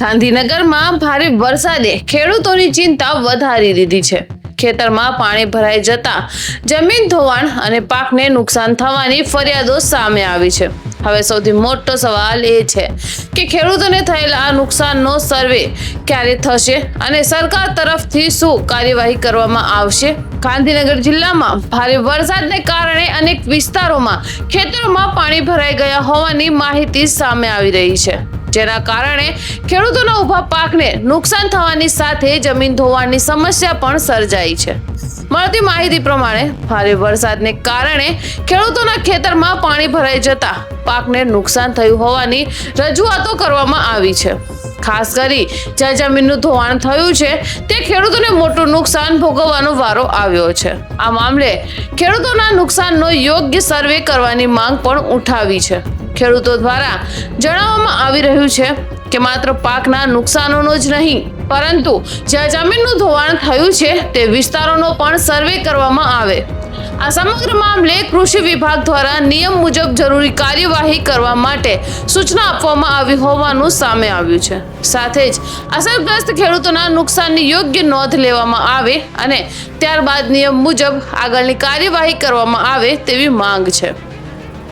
ગાંધીનગરમાં ભારે વરસાદે ખેડૂતોની ચિંતા વધારી દીધી છે। ખેતરમાં પાણી ભરાઈ જતા જમીન ધોવાણ અને પાકને નુકસાન થવાની ફરિયાદો સામે આવી છે। હવે સૌથી મોટો સવાલ એ છે કે ખેડૂતોને થયેલા નુકસાનનો સર્વે ક્યારે થશે અને સરકાર તરફથી શું કાર્યવાહી કરવામાં આવશે। ગાંધીનગર જિલ્લામાં ભારે વરસાદને કારણે અનેક વિસ્તારોમાં ખેતરોમાં પાણી ભરાઈ ગયા હોવાની માહિતી સામે આવી રહી છે, જેના કારણે ખેડૂતોના ઊભા પાકને નુકસાન થવાની સાથે જમીન ધોવાણની સમસ્યા પણ સર્જાઈ છે। મળતી માહિતી પ્રમાણે ભારે વરસાદને કારણે ખેડૂતોના ખેતરમાં પાણી ભરાઈ જતા પાકને નુકસાન થયું હોવાની રજૂઆતો કરવામાં આવી છે। ખાસ કરી જ્યાં જમીનનું ધોવાણ થયું છે તે ખેડૂતોને મોટું નુકસાન ભોગવવાનો વારો આવ્યો છે। આ મામલે ખેડૂતોના નુકસાનનો યોગ્ય સર્વે કરવાની માંગ પણ ઉઠાવી છે। ખેડૂતો દ્વારા જણાવવામાં આવી રહ્યું છે કે માત્ર પાકના નુકસાનોનો જ નહીં, પરંતુ જ્યાં જમીનનું ધોવાણ થયું છે તે વિસ્તારોનો પણ સર્વે કરવામાં આવે। આ સમગ્ર મામલે કૃષિ વિભાગ દ્વારા નિયમ મુજબ જરૂરી કાર્યવાહી કરવા માટે સૂચના આપવામાં આવી હોવાનું સામે આવ્યું છે। સાથે જ અસરગ્રસ્ત ખેડૂતોના નુકસાનની યોગ્ય નોંધ લેવામાં આવે અને ત્યારબાદ નિયમ મુજબ આગળની કાર્યવાહી કરવામાં આવે તેવી માંગ છે।